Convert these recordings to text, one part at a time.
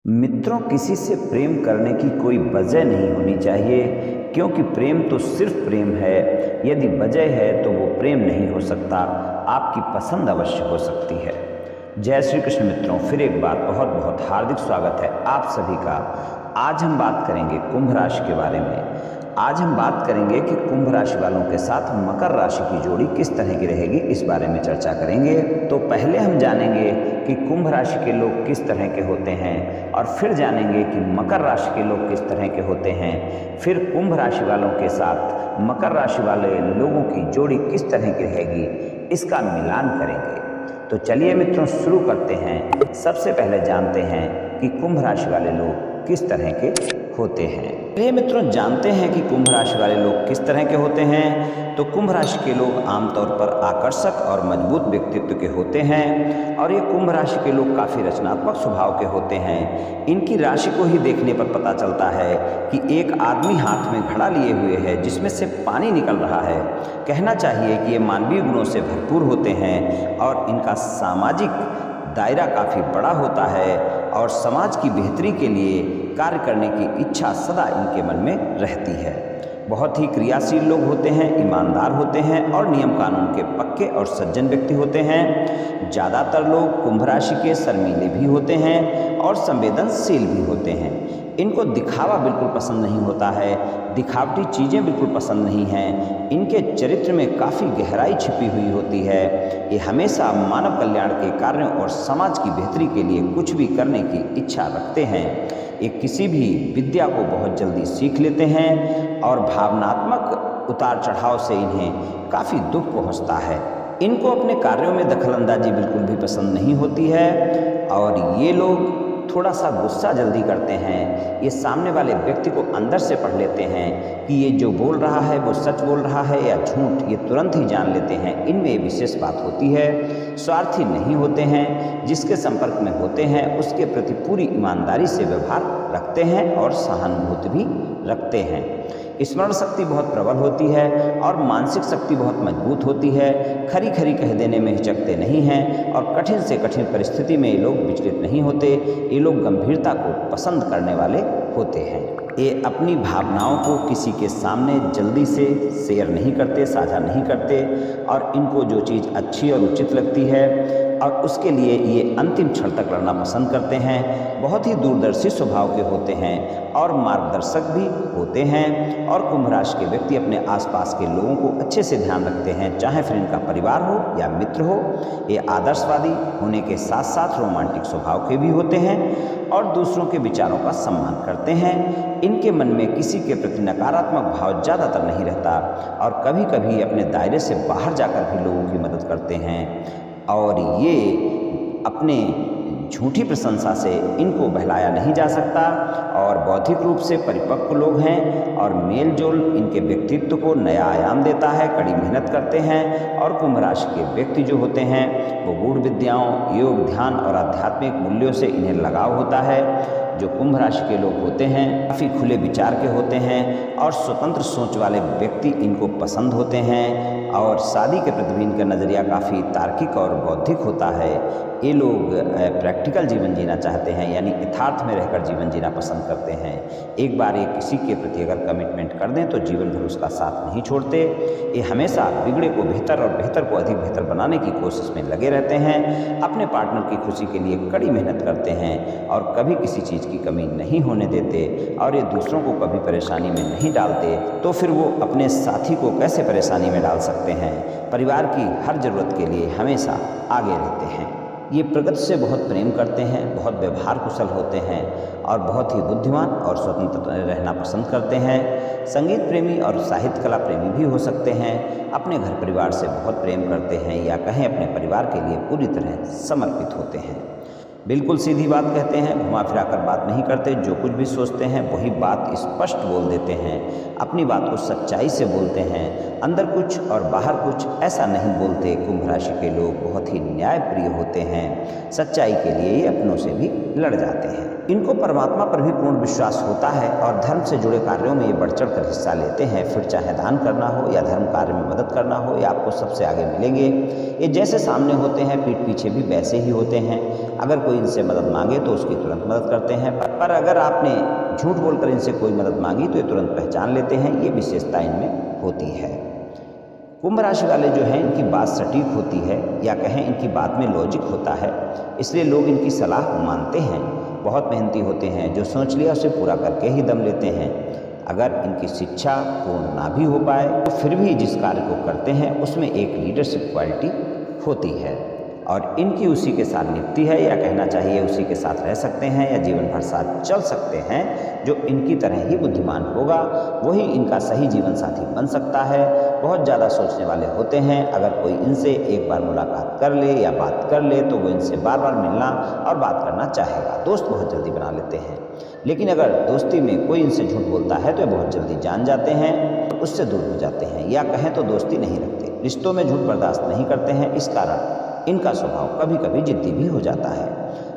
मित्रों, किसी से प्रेम करने की कोई वजह नहीं होनी चाहिए, क्योंकि प्रेम तो सिर्फ प्रेम है। यदि वजह है तो वो प्रेम नहीं हो सकता, आपकी पसंद अवश्य हो सकती है। जय श्री कृष्ण मित्रों, फिर एक बार बहुत बहुत हार्दिक स्वागत है आप सभी का। आज हम बात करेंगे कुंभ राशि के बारे में। आज हम बात करेंगे कि कुंभ राशि वालों के साथ मकर राशि की जोड़ी किस तरह की रहेगी, इस बारे में चर्चा करेंगे। तो पहले हम जानेंगे कि कुंभ राशि के लोग किस तरह के होते हैं, और फिर जानेंगे कि मकर राशि के लोग किस तरह के होते हैं। फिर कुंभ राशि वालों के साथ मकर राशि वाले लोगों की जोड़ी किस तरह की रहेगी, इसका मिलान करेंगे। तो चलिए मित्रों, शुरू करते हैं। सबसे पहले जानते हैं कि कुंभ राशि वाले लोग किस तरह के होते हैं। ये मित्रों, जानते हैं कि कुंभ राशि वाले लोग किस तरह के होते हैं। तो कुंभ राशि के लोग आमतौर पर आकर्षक और मजबूत व्यक्तित्व के होते हैं, और ये कुंभ राशि के लोग काफ़ी रचनात्मक स्वभाव के होते हैं। इनकी राशि को ही देखने पर पता चलता है कि एक आदमी हाथ में घड़ा लिए हुए है जिसमें से पानी निकल रहा है। कहना चाहिए कि ये मानवीय गुणों से भरपूर होते हैं, और इनका सामाजिक दायरा काफ़ी बड़ा होता है, और समाज की बेहतरी के लिए कार्य करने की इच्छा सदा इनके मन में रहती है। बहुत ही क्रियाशील लोग होते हैं, ईमानदार होते हैं, और नियम कानून के पक्के और सज्जन व्यक्ति होते हैं। ज़्यादातर लोग कुंभ राशि के शर्मीले भी होते हैं और संवेदनशील भी होते हैं। इनको दिखावा बिल्कुल पसंद नहीं होता है, दिखावटी चीज़ें बिल्कुल पसंद नहीं हैं। इनके चरित्र में काफ़ी गहराई छिपी हुई होती है। ये हमेशा मानव कल्याण के कार्यों और समाज की बेहतरी के लिए कुछ भी करने की इच्छा रखते हैं। ये किसी भी विद्या को बहुत जल्दी सीख लेते हैं, और भावनात्मक उतार चढ़ाव से इन्हें काफ़ी दुख पहुंचता है। इनको अपने कार्यों में दखलंदाजी बिल्कुल भी पसंद नहीं होती है, और ये लोग थोड़ा सा गुस्सा जल्दी करते हैं। ये सामने वाले व्यक्ति को अंदर से पढ़ लेते हैं कि ये जो बोल रहा है वो सच बोल रहा है या झूठ, ये तुरंत ही जान लेते हैं। इनमें ये विशेष बात होती है। स्वार्थी नहीं होते हैं, जिसके संपर्क में होते हैं उसके प्रति पूरी ईमानदारी से व्यवहार रखते हैं और सहानुभूति भी रखते हैं। स्मरण शक्ति बहुत प्रबल होती है, और मानसिक शक्ति बहुत मजबूत होती है। खरी खरी कह देने में हिचकते नहीं हैं, और कठिन से कठिन परिस्थिति में ये लोग विचलित नहीं होते। ये लोग गंभीरता को पसंद करने वाले होते हैं। ये अपनी भावनाओं को किसी के सामने जल्दी से शेयर नहीं करते, साझा नहीं करते, और इनको जो चीज़ अच्छी और उचित लगती है और उसके लिए ये अंतिम क्षण तक लड़ना पसंद करते हैं। बहुत ही दूरदर्शी स्वभाव के होते हैं और मार्गदर्शक भी होते हैं। और कुंभ राशि के व्यक्ति अपने आसपास के लोगों को अच्छे से ध्यान रखते हैं, चाहे फिर इनका परिवार हो या मित्र हो। ये आदर्शवादी होने के साथ साथ रोमांटिक स्वभाव के भी होते हैं, और दूसरों के विचारों का सम्मान करते हैं। इनके मन में किसी के प्रति नकारात्मक भाव ज़्यादातर नहीं रहता, और कभी कभी अपने दायरे से बाहर जाकर भी लोगों की मदद करते हैं। और ये अपने झूठी प्रशंसा से इनको बहलाया नहीं जा सकता, और बौद्धिक रूप से परिपक्व लोग हैं, और मेल जोल इनके व्यक्तित्व को नया आयाम देता है। कड़ी मेहनत करते हैं, और कुंभ राशि के व्यक्ति जो होते हैं वो गूढ़ विद्याओं, योग, ध्यान और आध्यात्मिक मूल्यों से इन्हें लगाव होता है। जो कुंभ राशि के लोग होते हैं काफ़ी खुले विचार के होते हैं, और स्वतंत्र सोच वाले व्यक्ति इनको पसंद होते हैं। और शादी के प्रति भी इनका नज़रिया काफ़ी तार्किक और बौद्धिक होता है। ये लोग प्रैक्टिकल जीवन जीना चाहते हैं, यानी यथार्थ में रहकर जीवन जीना पसंद करते हैं। एक बार ये किसी के प्रति अगर कमिटमेंट कर दें तो जीवन भर उसका साथ नहीं छोड़ते। ये हमेशा बिगड़े को बेहतर और बेहतर को अधिक बेहतर बनाने की कोशिश में लगे रहते हैं। अपने पार्टनर की खुशी के लिए कड़ी मेहनत करते हैं, और कभी किसी चीज़ की कमी नहीं होने देते, और ये दूसरों को कभी परेशानी में नहीं डालते। तो फिर वो अपने साथी को कैसे परेशानी में डाल सकते हैं। परिवार की हर ज़रूरत के लिए हमेशा आगे रहते हैं। ये प्रकृति से बहुत प्रेम करते हैं, बहुत व्यवहार कुशल होते हैं, और बहुत ही बुद्धिमान और स्वतंत्र रहना पसंद करते हैं। संगीत प्रेमी और साहित्य कला प्रेमी भी हो सकते हैं। अपने घर परिवार से बहुत प्रेम करते हैं, या कहें अपने परिवार के लिए पूरी तरह समर्पित होते हैं। बिल्कुल सीधी बात कहते हैं, घुमा फिरा कर बात नहीं करते। जो कुछ भी सोचते हैं वही बात स्पष्ट बोल देते हैं। अपनी बात को सच्चाई से बोलते हैं, अंदर कुछ और बाहर कुछ ऐसा नहीं बोलते। कुंभ राशि के लोग बहुत ही न्यायप्रिय होते हैं। सच्चाई के लिए ये अपनों से भी लड़ जाते हैं। इनको परमात्मा पर भी पूर्ण विश्वास होता है, और धर्म से जुड़े कार्यों में ये बढ़ चढ़ कर हिस्सा लेते हैं। फिर चाहे दान करना हो या धर्म कार्य में मदद करना हो, या आपको सबसे आगे मिलेंगे। ये जैसे सामने होते हैं पीठ पीछे भी वैसे ही होते हैं। अगर कोई कोई इनसे मदद मांगे तो उसकी तुरंत मदद करते हैं, पर अगर आपने झूठ बोलकर इनसे कोई मदद मांगी तो ये तुरंत पहचान लेते हैं। ये विशेषता इनमें होती है। कुंभ राशि वाले जो हैं इनकी बात सटीक होती है, या कहें इनकी बात में लॉजिक होता है, इसलिए लोग इनकी सलाह मानते हैं। बहुत मेहनती होते हैं, जो सोच लिया उसे पूरा करके ही दम लेते हैं। अगर इनकी शिक्षा पूर्ण ना भी हो पाए तो फिर भी जिस कार्य को करते हैं उसमें एक लीडरशिप क्वालिटी होती है, और इनकी उसी के साथ निभती है, या कहना चाहिए उसी के साथ रह सकते हैं या जीवन भर साथ चल सकते हैं। जो इनकी तरह ही बुद्धिमान होगा वही इनका सही जीवन साथी बन सकता है। बहुत ज़्यादा सोचने वाले होते हैं, अगर कोई इनसे एक बार मुलाकात कर ले या बात कर ले तो वो इनसे बार बार मिलना और बात करना चाहेगा। दोस्त बहुत जल्दी बना लेते हैं, लेकिन अगर दोस्ती में कोई इनसे झूठ बोलता है तो ये बहुत जल्दी जान जाते हैं, उससे दूर हो जाते हैं, या कहें तो दोस्ती नहीं रखते। रिश्तों में झूठ बर्दाश्त नहीं करते हैं, इस कारण इनका स्वभाव कभी कभी जिद्दी भी हो जाता है,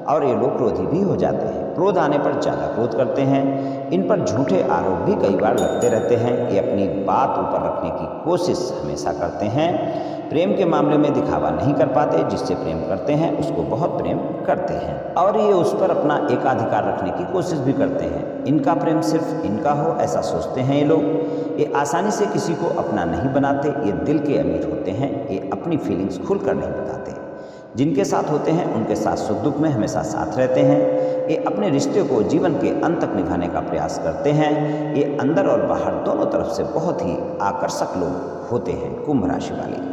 और ये लोग क्रोधी भी हो जाते हैं। क्रोध आने पर ज़्यादा क्रोध करते हैं। इन पर झूठे आरोप भी कई बार लगते रहते हैं। ये अपनी बात ऊपर रखने की कोशिश हमेशा करते हैं। प्रेम के मामले में दिखावा नहीं कर पाते, जिससे प्रेम करते हैं उसको बहुत प्रेम करते हैं, और ये उस पर अपना एकाधिकार रखने की कोशिश भी करते हैं। इनका प्रेम सिर्फ इनका हो ऐसा सोचते हैं ये लोग। ये आसानी से किसी को अपना नहीं बनाते। ये दिल के अमीर होते हैं। ये अपनी फीलिंग्स खुलकर नहीं बताते। जिनके साथ होते हैं उनके साथ सुख दुख में हमेशा साथ रहते हैं। ये अपने रिश्ते को जीवन के अंत तक निभाने का प्रयास करते हैं। ये अंदर और बाहर दोनों तरफ से बहुत ही आकर्षक लोग होते हैं कुंभ राशि वाले।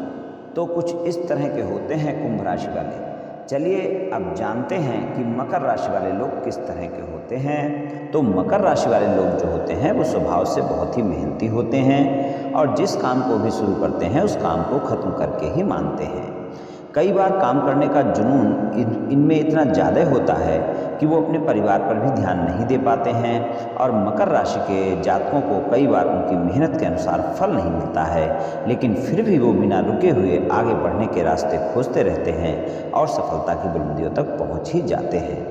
तो कुछ इस तरह के होते हैं कुंभ राशि वाले। चलिए अब जानते हैं कि मकर राशि वाले लोग किस तरह के होते हैं। तो मकर राशि वाले लोग जो होते हैं वो स्वभाव से बहुत ही मेहनती होते हैं, और जिस काम को भी शुरू करते हैं उस काम को ख़त्म करके ही मानते हैं। कई बार काम करने का जुनून इनमें इतना ज़्यादा होता है कि वो अपने परिवार पर भी ध्यान नहीं दे पाते हैं, और मकर राशि के जातकों को कई बार उनकी मेहनत के अनुसार फल नहीं मिलता है, लेकिन फिर भी वो बिना रुके हुए आगे बढ़ने के रास्ते खोजते रहते हैं और सफलता की बुलंदियों तक पहुंच ही जाते हैं।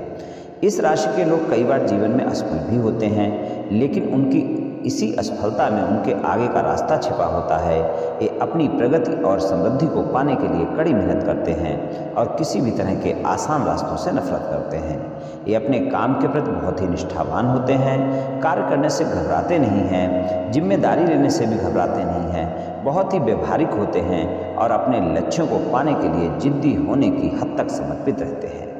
इस राशि के लोग कई बार जीवन में असफल भी होते हैं, लेकिन उनकी इसी असफलता में उनके आगे का रास्ता छिपा होता है। ये अपनी प्रगति और समृद्धि को पाने के लिए कड़ी मेहनत करते हैं और किसी भी तरह के आसान रास्तों से नफरत करते हैं। ये अपने काम के प्रति बहुत ही निष्ठावान होते हैं। कार्य करने से घबराते नहीं हैं, जिम्मेदारी लेने से भी घबराते नहीं हैं, बहुत ही व्यवहारिक होते हैं और अपने लक्ष्यों को पाने के लिए जिद्दी होने की हद तक समर्पित रहते हैं।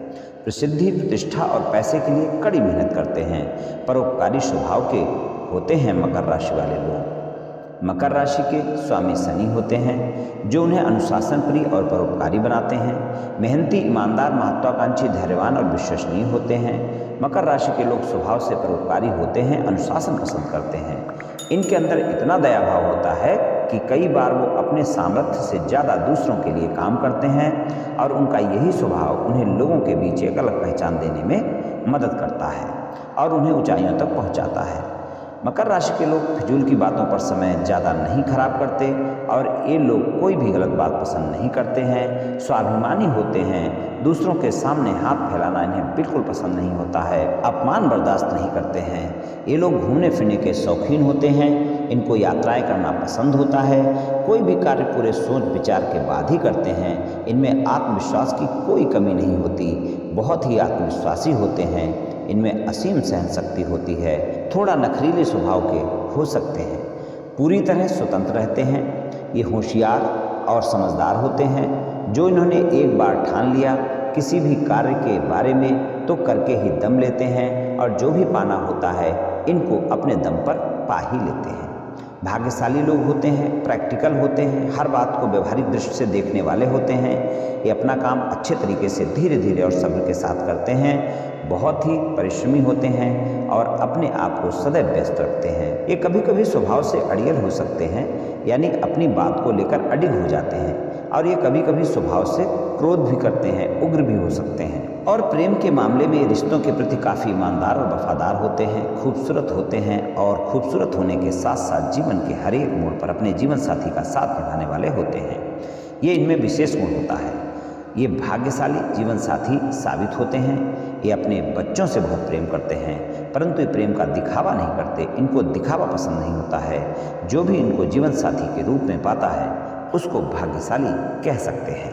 प्रसिद्धि, प्रतिष्ठा और पैसे के लिए कड़ी मेहनत करते हैं। परोपकारी स्वभाव के होते हैं मकर राशि वाले लोग। मकर राशि के स्वामी शनि होते हैं, जो उन्हें अनुशासन प्रिय और परोपकारी बनाते हैं। मेहनती, ईमानदार, महत्वाकांक्षी, धैर्यवान और विश्वसनीय होते हैं। मकर राशि के लोग स्वभाव से परोपकारी होते हैं, अनुशासन पसंद करते हैं। इनके अंदर इतना दया भाव होता है कि कई बार वो अपने सामर्थ्य से ज़्यादा दूसरों के लिए काम करते हैं, और उनका यही स्वभाव उन्हें लोगों के बीच एक अलग पहचान देने में मदद करता है और उन्हें ऊंचाइयों तक पहुंचाता है। मकर राशि के लोग फिजूल की बातों पर समय ज़्यादा नहीं खराब करते, और ये लोग कोई भी गलत बात पसंद नहीं करते हैं। स्वाभिमानी होते हैं। दूसरों के सामने हाथ फैलाना इन्हें बिल्कुल पसंद नहीं होता है। अपमान बर्दाश्त नहीं करते हैं। ये लोग घूमने फिरने के शौकीन होते हैं। इनको यात्राएं करना पसंद होता है। कोई भी कार्य पूरे सोच विचार के बाद ही करते हैं। इनमें आत्मविश्वास की कोई कमी नहीं होती। बहुत ही आत्मविश्वासी होते हैं। इनमें असीम सहन शक्ति होती है। थोड़ा नखरीले स्वभाव के हो सकते हैं। पूरी तरह स्वतंत्र रहते हैं। ये होशियार और समझदार होते हैं। जो इन्होंने एक बार ठान लिया किसी भी कार्य के बारे में तो करके ही दम लेते हैं, और जो भी पाना होता है इनको अपने दम पर पा ही लेते हैं। भाग्यशाली लोग होते हैं, प्रैक्टिकल होते हैं, हर बात को व्यवहारिक दृष्टि से देखने वाले होते हैं। ये अपना काम अच्छे तरीके से धीरे धीरे और सब्र के साथ करते हैं। बहुत ही परिश्रमी होते हैं और अपने आप को सदैव व्यस्त रखते हैं। ये कभी कभी स्वभाव से अड़ियल हो सकते हैं, यानी अपनी बात को लेकर अडिग हो जाते हैं, और ये कभी कभी स्वभाव से क्रोध भी करते हैं, उग्र भी हो सकते हैं। और प्रेम के मामले में रिश्तों के प्रति काफ़ी ईमानदार और वफादार होते हैं, खूबसूरत होते हैं, और खूबसूरत होने के साथ साथ जीवन के हर एक मोड़ पर अपने जीवन साथी का साथ निभाने वाले होते हैं। ये इनमें विशेष गुण होता है। ये भाग्यशाली जीवन साथी साबित होते हैं। ये अपने बच्चों से बहुत प्रेम करते हैं, परंतु ये प्रेम का दिखावा नहीं करते। इनको दिखावा पसंद नहीं होता है। जो भी इनको जीवन साथी के रूप में पाता है उसको भाग्यशाली कह सकते हैं।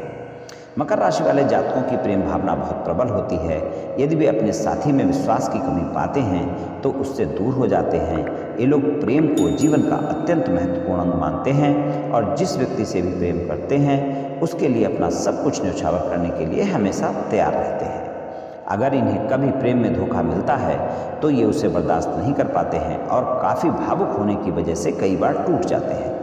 मकर राशि वाले जातकों की प्रेम भावना बहुत प्रबल होती है। यदि वे अपने साथी में विश्वास की कमी पाते हैं तो उससे दूर हो जाते हैं। ये लोग प्रेम को जीवन का अत्यंत महत्वपूर्ण अंग मानते हैं और जिस व्यक्ति से भी प्रेम करते हैं उसके लिए अपना सब कुछ न्यौछावर करने के लिए हमेशा तैयार रहते हैं। अगर इन्हें कभी प्रेम में धोखा मिलता है तो ये उसे बर्दाश्त नहीं कर पाते हैं और काफ़ी भावुक होने की वजह से कई बार टूट जाते हैं।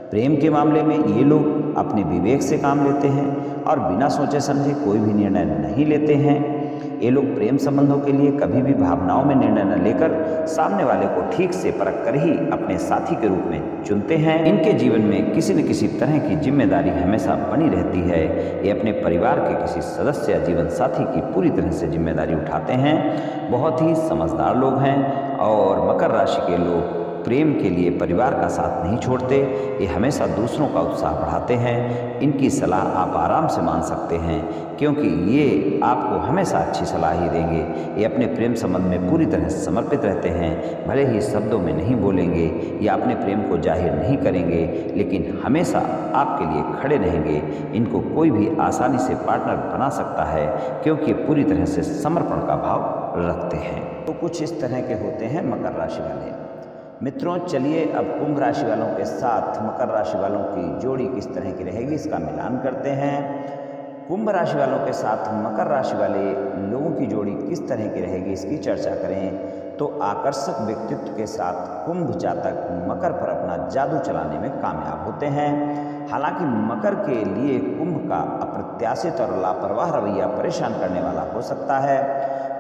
प्रेम के मामले में ये लोग अपने विवेक से काम लेते हैं और बिना सोचे समझे कोई भी निर्णय नहीं लेते हैं। ये लोग प्रेम संबंधों के लिए कभी भी भावनाओं में निर्णय न लेकर सामने वाले को ठीक से परख कर ही अपने साथी के रूप में चुनते हैं। इनके जीवन में किसी न किसी तरह की जिम्मेदारी हमेशा बनी रहती है। ये अपने परिवार के किसी सदस्य या जीवन साथी की पूरी तरह से जिम्मेदारी उठाते हैं। बहुत ही समझदार लोग हैं और मकर राशि के लोग प्रेम के लिए परिवार का साथ नहीं छोड़ते। ये हमेशा दूसरों का उत्साह बढ़ाते हैं। इनकी सलाह आप आराम से मान सकते हैं क्योंकि ये आपको हमेशा अच्छी सलाह ही देंगे। ये अपने प्रेम संबंध में पूरी तरह से समर्पित रहते हैं। भले ही शब्दों में नहीं बोलेंगे या अपने प्रेम को जाहिर नहीं करेंगे लेकिन हमेशा आपके लिए खड़े रहेंगे। इनको कोई भी आसानी से पार्टनर बना सकता है क्योंकि पूरी तरह से समर्पण का भाव रखते हैं। तो कुछ इस तरह के होते हैं मकर राशि वाले। मित्रों, चलिए अब कुंभ राशि वालों के साथ मकर राशि वालों की जोड़ी किस तरह की रहेगी इसका मिलान करते हैं। कुंभ राशि वालों के साथ मकर राशि वाले लोगों की जोड़ी किस तरह की रहेगी इसकी चर्चा करें तो आकर्षक व्यक्तित्व के साथ कुंभ जातक मकर पर अपना जादू चलाने में कामयाब होते हैं। हालांकि मकर के लिए कुंभ का अप्रत्याशित और लापरवाह रवैया परेशान करने वाला हो सकता है।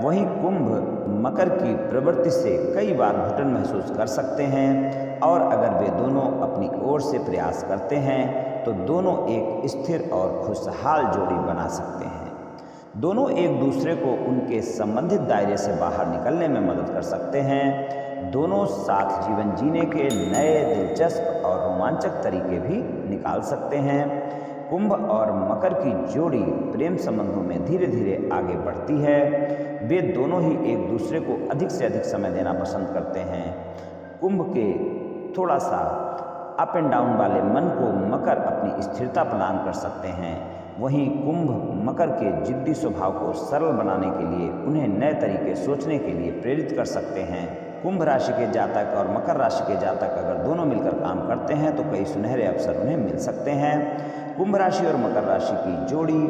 वहीं कुंभ मकर की प्रवृत्ति से कई बार घुटन महसूस कर सकते हैं और अगर वे दोनों अपनी ओर से प्रयास करते हैं तो दोनों एक स्थिर और खुशहाल जोड़ी बना सकते हैं। दोनों एक दूसरे को उनके संबंधित दायरे से बाहर निकलने में मदद कर सकते हैं। दोनों साथ जीवन जीने के नए दिलचस्प और रोमांचक तरीके भी निकाल सकते हैं। कुंभ और मकर की जोड़ी प्रेम संबंधों में धीरे धीरे आगे बढ़ती है। वे दोनों ही एक दूसरे को अधिक से अधिक समय देना पसंद करते हैं। कुंभ के थोड़ा सा अप एंड डाउन वाले मन को मकर अपनी स्थिरता प्रदान कर सकते हैं। वहीं कुंभ मकर के जिद्दी स्वभाव को सरल बनाने के लिए उन्हें नए तरीके सोचने के लिए प्रेरित कर सकते हैं। कुंभ राशि के जातक और मकर राशि के जातक अगर दोनों मिलकर काम करते हैं तो कई सुनहरे अवसर उन्हें मिल सकते हैं। कुंभ राशि और मकर राशि की जोड़ी।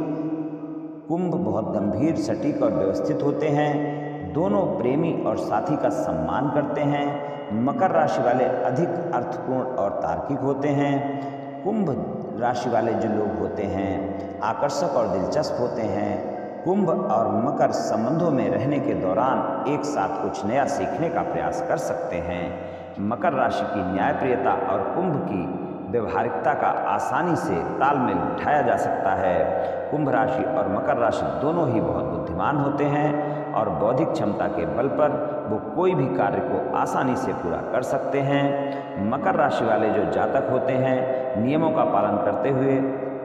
कुंभ बहुत गंभीर, सटीक और व्यवस्थित होते हैं। दोनों प्रेमी और साथी का सम्मान करते हैं। मकर राशि वाले अधिक अर्थपूर्ण और तार्किक होते हैं। कुंभ राशि वाले जो लोग होते हैं आकर्षक और दिलचस्प होते हैं। कुंभ और मकर संबंधों में रहने के दौरान एक साथ कुछ नया सीखने का प्रयास कर सकते हैं। मकर राशि की न्यायप्रियता और कुंभ की व्यवहारिकता का आसानी से तालमेल बिठाया जा सकता है। कुंभ राशि और मकर राशि दोनों ही बहुत बुद्धिमान होते हैं और बौद्धिक क्षमता के बल पर वो कोई भी कार्य को आसानी से पूरा कर सकते हैं। मकर राशि वाले जो जातक होते हैं नियमों का पालन करते हुए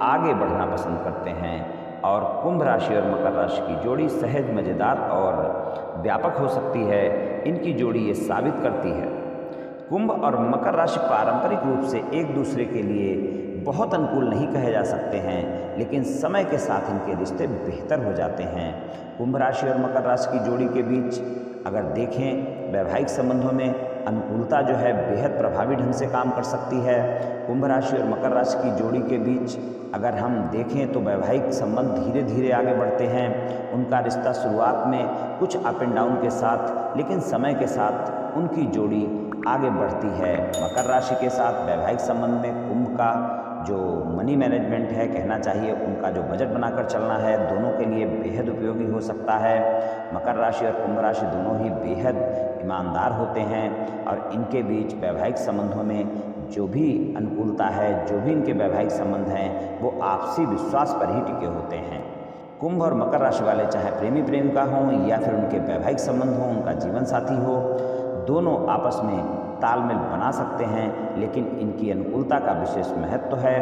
आगे बढ़ना पसंद करते हैं और कुंभ राशि और मकर राशि की जोड़ी सहज, मज़ेदार और व्यापक हो सकती है। इनकी जोड़ी ये साबित करती है कुंभ और मकर राशि पारंपरिक रूप से एक दूसरे के लिए बहुत अनुकूल नहीं कहे जा सकते हैं लेकिन समय के साथ इनके रिश्ते बेहतर हो जाते हैं। कुंभ राशि और मकर राशि की जोड़ी के बीच अगर देखें वैवाहिक संबंधों में अनुकूलता जो है बेहद प्रभावी ढंग से काम कर सकती है। कुंभ राशि और मकर राशि की जोड़ी के बीच अगर हम देखें तो वैवाहिक संबंध धीरे धीरे आगे बढ़ते हैं। उनका रिश्ता शुरुआत में कुछ अप एंड डाउन के साथ लेकिन समय के साथ उनकी जोड़ी आगे बढ़ती है। मकर राशि के साथ वैवाहिक संबंध में कुंभ का जो मनी मैनेजमेंट है कहना चाहिए उनका जो बजट बनाकर चलना है दोनों के लिए बेहद उपयोगी हो सकता है। मकर राशि और कुंभ राशि दोनों ही बेहद ईमानदार होते हैं और इनके बीच वैवाहिक संबंधों में जो भी अनुकूलता है, जो भी इनके वैवाहिक संबंध हैं वो आपसी विश्वास पर ही टिके होते हैं। कुंभ और मकर राशि वाले चाहे प्रेमी प्रेमिका हों या फिर उनके वैवाहिक संबंध हों, उनका जीवन साथी हो, दोनों आपस में तालमेल बना सकते हैं, लेकिन इनकी अनुकूलता का विशेष महत्व है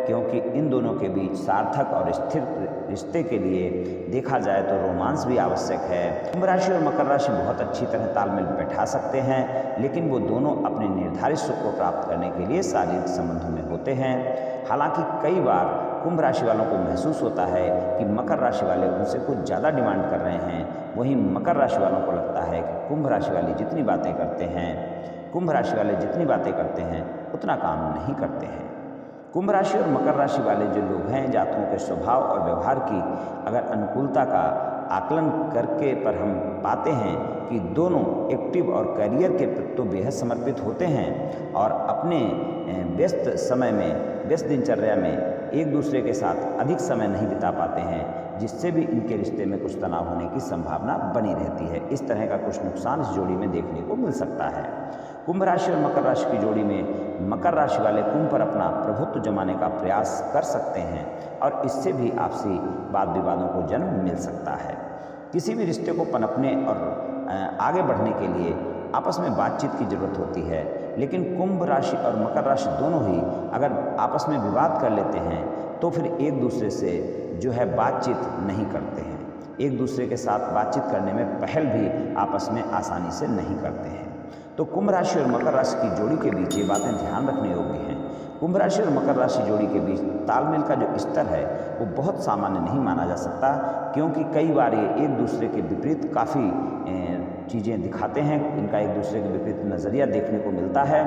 क्योंकि इन दोनों के बीच सार्थक और स्थिर रिश्ते के लिए देखा जाए तो रोमांस भी आवश्यक है। कुंभ राशि और मकर राशि बहुत अच्छी तरह तालमेल बैठा सकते हैं, लेकिन वो दोनों अपने निर्धारित सुख को प्राप्त करने के लिए शारीरिक संबंधों में होते हैं। हालांकि कई बार कुंभ राशि वालों को महसूस होता है कि मकर राशि वाले उनसे कुछ ज़्यादा डिमांड कर रहे हैं, वहीं मकर राशि वालों को लगता है कि कुंभ राशि वाले जितनी बातें करते हैं उतना काम नहीं करते हैं। कुंभ राशि और मकर राशि वाले जो लोग हैं, जातकों के स्वभाव और व्यवहार की अगर अनुकूलता का आकलन करके पर हम पाते हैं कि दोनों एक्टिव और करियर के प्रति तो बेहद समर्पित होते हैं और अपने व्यस्त दिनचर्या में एक दूसरे के साथ अधिक समय नहीं बिता पाते हैं, जिससे भी इनके रिश्ते में कुछ तनाव होने की संभावना बनी रहती है। इस तरह का कुछ नुकसान इस जोड़ी में देखने को मिल सकता है। कुंभ राशि और मकर राशि की जोड़ी में मकर राशि वाले कुंभ पर अपना प्रभुत्व जमाने का प्रयास कर सकते हैं और इससे भी आपसी वाद विवादों को जन्म मिल सकता है। किसी भी रिश्ते को पनपने और आगे बढ़ने के लिए आपस में बातचीत की जरूरत होती है, लेकिन कुंभ राशि और मकर राशि दोनों ही अगर आपस में विवाद कर लेते हैं तो फिर एक दूसरे से जो है बातचीत नहीं करते हैं, एक दूसरे के साथ बातचीत करने में पहल भी आपस में आसानी से नहीं करते हैं। तो कुंभ राशि और मकर राशि की जोड़ी के बीच ये बातें ध्यान रखने योग्य हैं। कुंभ राशि और मकर राशि जोड़ी के बीच तालमेल का जो स्तर है वो बहुत सामान्य नहीं माना जा सकता, क्योंकि कई बार ये एक दूसरे के विपरीत काफ़ी चीज़ें दिखाते हैं, इनका एक दूसरे के विपरीत नज़रिया देखने को मिलता है।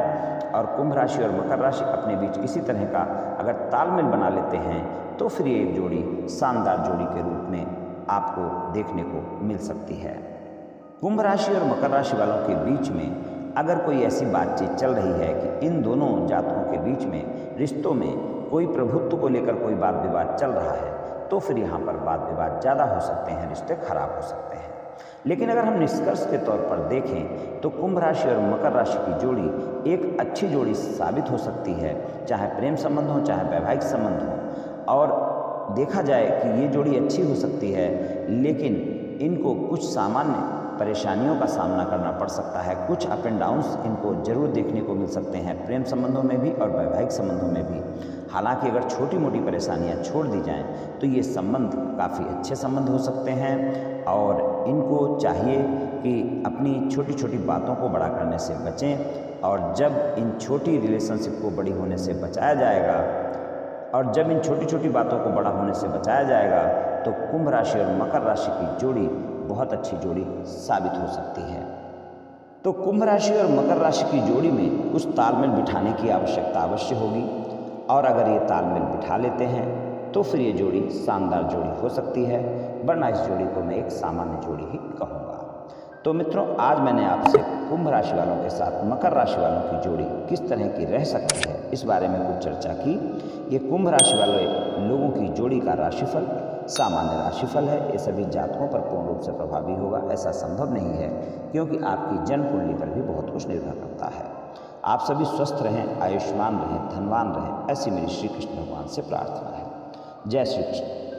और कुंभ राशि और मकर राशि अपने बीच किसी तरह का अगर तालमेल बना लेते हैं तो फिर ये एक जोड़ी शानदार जोड़ी के रूप में आपको देखने को मिल सकती है। कुंभ राशि और मकर राशि वालों के बीच में अगर कोई ऐसी बातचीत चल रही है कि इन दोनों जातकों के बीच में रिश्तों में कोई प्रभुत्व को लेकर कोई वाद विवाद चल रहा है तो फिर यहाँ पर वाद विवाद ज़्यादा हो सकते हैं, रिश्ते खराब हो सकते हैं। लेकिन अगर हम निष्कर्ष के तौर पर देखें तो कुंभ राशि और मकर राशि की जोड़ी एक अच्छी जोड़ी साबित हो सकती है, चाहे प्रेम संबंध हो चाहे वैवाहिक संबंध हो। और देखा जाए कि ये जोड़ी अच्छी हो सकती है, लेकिन इनको कुछ सामान्य परेशानियों का सामना करना पड़ सकता है, कुछ अप एंड डाउन्स इनको जरूर देखने को मिल सकते हैं, प्रेम संबंधों में भी और वैवाहिक संबंधों में भी। हालांकि अगर छोटी मोटी परेशानियां छोड़ दी जाएं तो ये संबंध काफ़ी अच्छे संबंध हो सकते हैं और इनको चाहिए कि अपनी छोटी छोटी बातों को बड़ा करने से बचें। और जब इन छोटी रिलेशनशिप को बड़ी होने से बचाया जाएगा तो कुंभ राशि और मकर राशि की जोड़ी बहुत अच्छी जोड़ी साबित हो सकती है। तो कुंभ राशि और मकर राशि की जोड़ी में कुछ तालमेल बिठाने की आवश्यकता अवश्य होगी, और अगर ये तालमेल बिठा लेते हैं तो फिर ये जोड़ी शानदार जोड़ी हो सकती है, वरना इस जोड़ी को मैं एक सामान्य जोड़ी ही कहूँगा। तो मित्रों, आज मैंने आपसे कुंभ राशि वालों के साथ मकर राशि वालों की जोड़ी किस तरह की रह सकती है इस बारे में कुछ चर्चा की। ये कुंभ राशि वाले लोगों की जोड़ी का राशिफल सामान्य राशिफल है, ये सभी जातकों पर पूर्ण रूप से प्रभावी होगा ऐसा संभव नहीं है, क्योंकि आपकी जन्म कुंडली पर भी बहुत कुछ निर्भर करता है। आप सभी स्वस्थ रहें, आयुष्मान रहें, धनवान रहें, ऐसी मेरी श्री कृष्ण भगवान से प्रार्थना है। जय श्री कृष्ण।